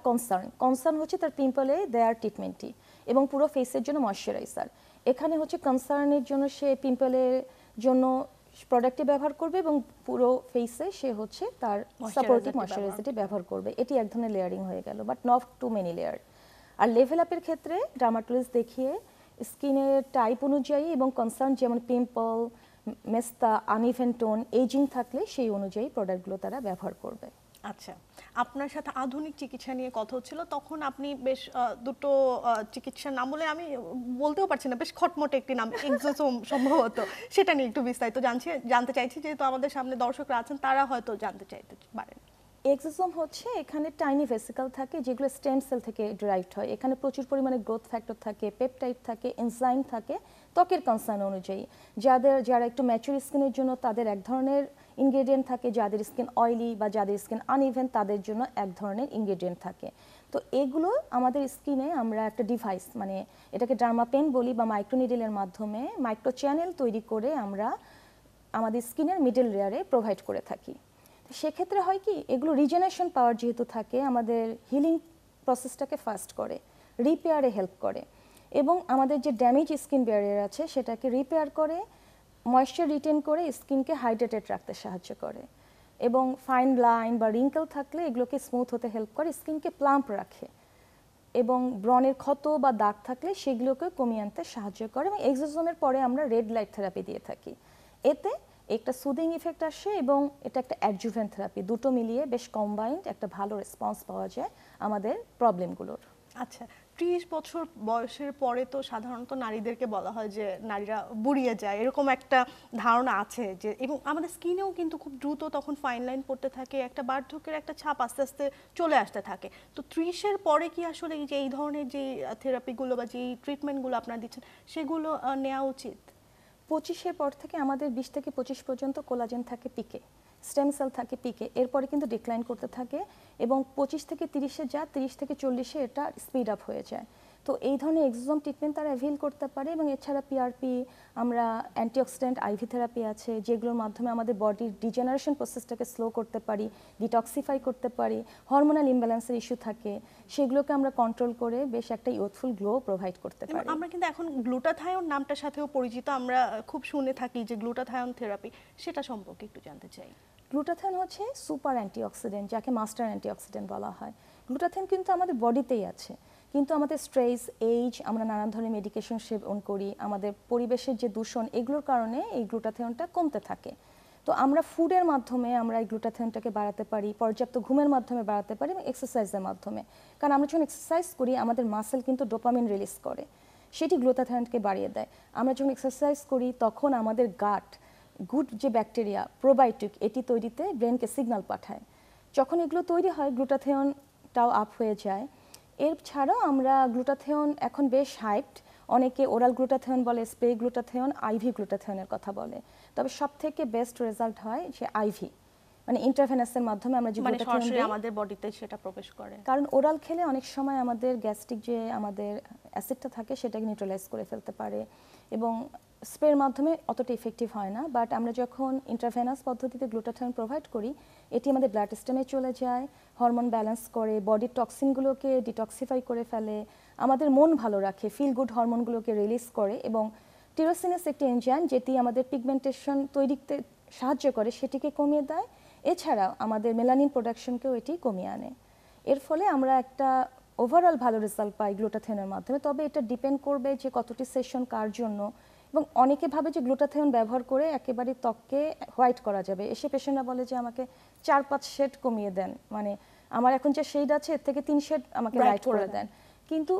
কনসার্ন হচ্ছে তার পিম্পলে দেয়ার ট্রিটমেন্টটি এবং পুরো ফেসের জন্য ময়শ্চারাইজার। এখানে হচ্ছে কনসার্নের জন্য সে পিম্পলের জন্য প্রোডাক্টটি ব্যবহার করবে এবং পুরো ফেসে সে হচ্ছে তার সাপোর্টিভ ময়শ্চারাইজারটি ব্যবহার করবে। এটি এক ধরনের লেয়ারিং হয়ে গেল, but not too many layer. আর লেভেল আপের ক্ষেত্রে ডার্মাটোলজিস্ট দেখিয়ে স্কিনের টাইপ অনুযায়ী এবং কনসার্ন, যেমন পিম্পল, মেস্তা, আনইভেন টোন, এজিং থাকলে সেই অনুযায়ী প্রোডাক্টগুলো তারা ব্যবহার করবে। আচ্ছা, আপনার সাথে আধুনিক চিকিৎসা নিয়ে কথা হচ্ছিল, তখন আপনি বেশ দুটো চিকিৎসার নাম বলে, আমি বলতেও পারছি না, বেশ খটমটে একটি নাম, এক্সোসোম সম্ভবত, সেটা নিয়ে একটু বিস্তারিত জানতে চাইছি, যেহেতু আমাদের সামনে দর্শকরা আছেন তারা হয়তো জানতে চাইতে পারেন। এক্সোসোম হচ্ছে এখানে টাইনি ভেসিকল থাকে যেগুলো স্টেম সেল থেকে ডিরাইভড হয়। এখানে প্রচুর পরিমাণে গ্রোথ ফ্যাক্টর থাকে, পেপটাইড থাকে, এনজাইম থাকে ত্বকের কনসার্ন অনুযায়ী। যারা একটু ম্যাচুর স্কিনের জন্য তাদের এক ধরনের ইনগ্রেডিয়েন্ট থাকে, যাদের স্কিন অয়েলি বা যাদের স্কিন আনইভেন তাদের জন্য এক ধরনের ইনগ্রেডিয়েন্ট থাকে। তো এগুলো আমাদের স্কিনে আমরা একটা ডিভাইস, মানে এটাকে ডার্মাপেন বলি বা মাইক্রোনিডেলের মাধ্যমে মাইক্রো চ্যানেল তৈরি করে আমরা আমাদের স্কিনের মিডল লেয়ারে প্রোভাইড করে থাকি। সেক্ষেত্রে হয় কি, এগুলো রিজেনারেশন পাওয়ার যেহেতু থাকে, আমাদের হিলিং প্রসেসটাকে ফাস্ট করে, রিপেয়ারে হেল্প করে এবং আমাদের যে ড্যামেজ স্কিন ব্যারিয়ার আছে সেটাকে রিপেয়ার করে, ময়েশ্চার রিটেন করে স্কিনকে হাইড্রেটেড রাখতে সাহায্য করে এবং ফাইন লাইন বা রিঙ্কেল থাকলে এগুলোকে স্মুথ হতে হেল্প করে, স্কিনকে প্লাম্প রাখে এবং ব্রণের ক্ষত বা দাগ থাকলে সেগুলোকে কমিয়ে আনতে সাহায্য করে। এবং এক্সোসোমের পরে আমরা রেড লাইট থেরাপি দিয়ে থাকি। এতে একটা সুদিং ইফেক্ট আসে এবং এটা একটা অ্যাডজুভেন্ট থেরাপি, দুটো মিলিয়ে বেশ কম্বাইন্ড একটা ভালো রেসপন্স পাওয়া যায় আমাদের প্রবলেমগুলোর। আচ্ছা, 30 বছর বয়সের পরে তো সাধারণত নারীদেরকে বলা হয় যে নারীরা বুড়িয়ে যায়, এরকম একটা ধারণা আছে যে, এবং আমাদের স্কিনেও কিন্তু খুব দ্রুত তখন ফাইন লাইন পড়তে থাকে, একটা বার্ধক্যের একটা ছাপ আস্তে আস্তে চলে আসতে থাকে। তো 30-এর পরে কি আসলে এই ধরনের যে থেরাপিগুলো বা যে ট্রিটমেন্টগুলো আপনারা দিচ্ছেন সেগুলো নেওয়া উচিত? 25-এর পর থেকে আমাদের 20 থেকে 25 পর্যন্ত কোলাজেন থাকে পিকে, স্টেম সেল থাকে পিকে, এরপরে কিন্তু ডিক্লাইন করতে থাকে এবং 25 থেকে 30-এ 30 থেকে 40-এ এটা স্পিড আপ হয়ে যায়। তো এই ধরনের এক্সোসোম ট্রিটমেন্ট তারা অ্যাভেল করতে পারে এবং এছাড়া পিআরপি, আমরা অ্যান্টিঅক্সিডেন্ট আইভি থেরাপি আছে যেগুলোর মাধ্যমে আমাদের বডির ডিজেনারেশন প্রসেসটাকে স্লো করতে পারি, ডিটক্সিফাই করতে পারি। হরমোনাল ইমব্যালেন্সের ইস্যু থাকে, সেগুলোকে আমরা কন্ট্রোল করে বেশ একটা ইউথফুল গ্লো প্রোভাইড করতে পারি। আমরা কিন্তু এখন গ্লুটাথায়ন নামটার সাথেও পরিচিত, আমরা খুব শুনে থাকি যে গ্লুটাথায়ন থেরাপি, সেটা সম্পর্কে একটু জানতে চাই। গ্লুটাথিয়ন হচ্ছে সুপার অ্যান্টিঅক্সিডেন্ট, যাকে মাস্টার অ্যান্টিঅক্সিডেন্ট বলা হয়। গ্লুটাথিয়ন কিন্তু আমাদের বডিতেই আছে, কিন্তু আমাদের স্ট্রেস, এইজ, আমরা নানান ধরনের মেডিকেশন সেবন করি, আমাদের পরিবেশের যে দূষণ, এগুলোর কারণে এই গ্লুটাথিয়নটা কমতে থাকে। তো আমরা ফুডের মাধ্যমে আমরা এই গ্লুটাথিয়নটাকে বাড়াতে পারি, পর্যাপ্ত ঘুমের মাধ্যমে বাড়াতে পারি এবং এক্সারসাইজের মাধ্যমে। কারণ আমরা যখন এক্সারসাইজ করি আমাদের মাসেল কিন্তু ডোপামিন রিলিজ করে, সেটি গ্লুটাথিয়নকে বাড়িয়ে দেয়। আমরা যখন এক্সারসাইজ করি তখন আমাদের গাট গুড যে ব্যাকটেরিয়া প্রোবায়োটিক, এটি তৈরিতে ব্রেনকে সিগন্যাল পাঠায়। যখন এগুলো তৈরি হয় গ্লুটাথিয়নটাও আপ হয়ে যায়। এর ছাড়াও আমরা গ্লুটাথিয়ন এখন বেশ হাইপড, অনেকে ওরাল গ্লুটাথিয়ন বলে, স্প্রে গ্লুটাথিয়ন, আইভি গ্লুটাথিয়নের কথা বলে। তবে সবথেকে বেস্ট রেজাল্ট হয় যে আইভি, মানে ইন্টারভেনাসের মাধ্যমে আমরা যে গ্লুটাথিয়ন সরাসরি আমাদের বডিতে সেটা প্রবেশ করে। কারণ ওরাল খেলে অনেক সময় আমাদের গ্যাস্ট্রিক যে আমাদের অ্যাসিডটা থাকে সেটাকে নিউট্রালাইজ করে ফেলতে পারে এবং স্প্রের মাধ্যমে অতটা ইফেক্টিভ হয় না। বাট আমরা যখন ইন্টারভেনাস পদ্ধতিতে গ্লুটাথিয়ন প্রোভাইড করি, এটি আমাদের ব্লাড সিস্টেমে চলে যায়, হরমোন ব্যালেন্স করে, বডির টক্সিনগুলোকে ডিটক্সিফাই করে ফেলে, আমাদের মন ভালো রাখে, ফিল গুড হরমোনগুলোকে রিলিজ করে এবং টিরোসিনাস একটি এনজাইম যেটি আমাদের পিগমেন্টেশন তৈরিতে সাহায্য করে সেটিকে কমিয়ে দেয়। এছাড়াও আমাদের মেলানিন প্রোডাকশনকেও এটি কমিয়ে আনে। এর ফলে আমরা একটা ওভারঅল ভালো রেজাল্ট পাই গ্লুটাথিয়নের মাধ্যমে। তবে এটা ডিপেন্ড করবে যে কতটি সেশন কার জন্য, এবং অনেকে ভাবে যে গ্লুটাথিয়ন ব্যবহার করে একেবারে ত্বককে হোয়াইট করা যাবে। এসে পেশেন্টরা বলে যে আমাকে 4-5 শেড কমিয়ে দেন, মানে আমার এখন যে শেড আছে এর থেকে 3 শেড আমাকে লাইট করে দেন। কিন্তু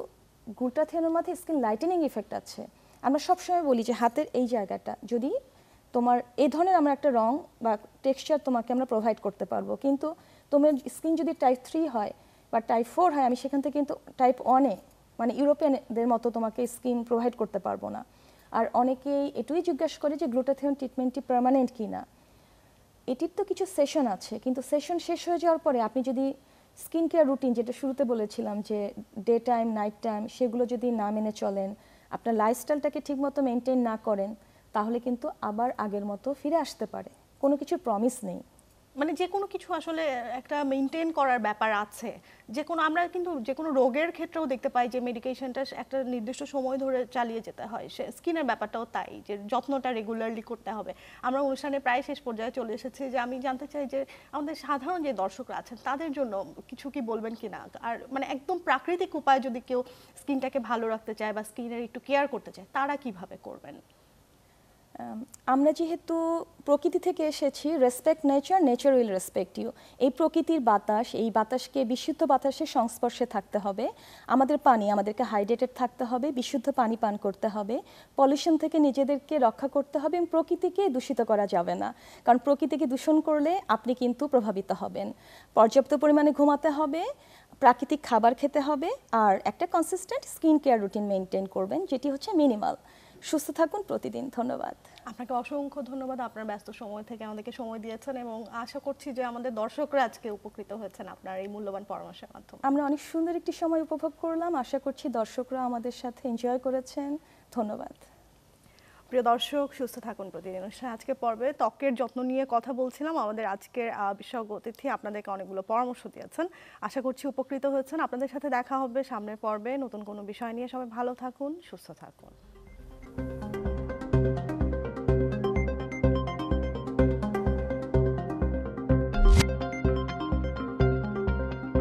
গ্লুটাথিয়নের মধ্যে স্কিন লাইটেনিং ইফেক্ট আছে। আমরা সবসময় বলি যে হাতের এই জায়গাটা যদি তোমার এই ধরনের আমরা একটা রং বা টেক্সচার তোমাকে আমরা প্রোভাইড করতে পারবো, কিন্তু তোমার স্কিন যদি টাইপ 3 হয় বা টাইপ 4 হয়, আমি সেখান থেকে কিন্তু টাইপ 1-এ মানে ইউরোপিয়ানদের মতো তোমাকে স্কিন প্রোভাইড করতে পারবো না। আর অনেকেই এটাই জিজ্ঞাসা করে যে গ্লুটাথিয়ন ট্রিটমেন্টটি পার্মানেন্ট কিনা। এটির তো কিছু সেশন আছে, কিন্তু সেশন শেষ হয়ে যাওয়ার পরে আপনি যদি স্কিন কেয়ার রুটিন, যেটা শুরুতে বলেছিলাম যে ডে টাইম নাইট টাইম, সেগুলো যদি না মেনে চলেন, আপনার লাইফস্টাইলটাকে ঠিকমতো মেনটেন না করেন, তাহলে কিন্তু আবার আগের মতো ফিরে আসতে পারে। কোনো কিছুর প্রমিস নেই। মানে যে কোনো কিছু আসলে একটা মেনটেন করার ব্যাপার আছে। যে কোনো আমরা কিন্তু যে কোনো রোগের ক্ষেত্রেও দেখতে পাই যে মেডিকেশনটা একটা নির্দিষ্ট সময় ধরে চালিয়ে যেতে হয়। সে স্কিনের ব্যাপারটাও তাই, যে যত্নটা রেগুলারলি করতে হবে। আমরা অনুষ্ঠানে প্রায় শেষ পর্যায়ে চলে এসেছি, যে আমি জানতে চাই যে আমাদের সাধারণ যে দর্শকরা আছেন তাদের জন্য কিছু কি বলবেন কিনা, আর মানে একদম প্রাকৃতিক উপায়ে যদি কেউ স্কিনটাকে ভালো রাখতে চায় বা স্কিনের একটু কেয়ার করতে চায়, তারা কিভাবে করবেন? আমরা যেহেতু প্রকৃতি থেকে এসেছি, respect nature, nature will respect you. এই প্রকৃতির বাতাস, এই বাতাসকে বিশুদ্ধ বাতাসের সংস্পর্শে থাকতে হবে। আমাদের পানি, আমাদেরকে হাইড্রেটেড থাকতে হবে, বিশুদ্ধ পানি পান করতে হবে, পলিউশন থেকে নিজেদেরকে রক্ষা করতে হবে, এবং প্রকৃতিকে দূষিত করা যাবে না। কারণ প্রকৃতিকে দূষণ করলে আপনি কিন্তু প্রভাবিত হবেন। পর্যাপ্ত পরিমাণে ঘুমাতে হবে, প্রাকৃতিক খাবার খেতে হবে, আর একটা consistent skin care routine maintain করবেন, যেটি হচ্ছে মিনিমাল। সুস্থ থাকুন প্রতিদিন। ধন্যবাদ। আপনাকে অসংখ্য ধন্যবাদ, আপনার ব্যস্ত সময় থেকে আমাদেরকে সময় দিয়েছেন, এবং আশা করছি যে আমাদের দর্শকরা আজকে উপকৃত হয়েছেন আপনার এই মূল্যবান পরামর্শের মাধ্যমে। আমরা অনেক সুন্দর একটি সময় উপভোগ করলাম। আশা করছি দর্শকরা আমাদের সাথে এনজয় করেছেন। ধন্যবাদ। প্রিয় দর্শক, সুস্থ থাকুন প্রতিদিন অনুষ্ঠানে আজকের পর্বে ত্বকের যত্ন নিয়ে কথা বলছিলাম। আমাদের আজকের বিশেষজ্ঞ অতিথি আপনাদেরকে অনেকগুলো পরামর্শ দিয়েছেন। আশা করছি উপকৃত হয়েছেন। আপনাদের সাথে দেখা হবে সামনের পর্বে নতুন কোনো বিষয় নিয়ে। সবাই ভালো থাকুন, সুস্থ থাকুন।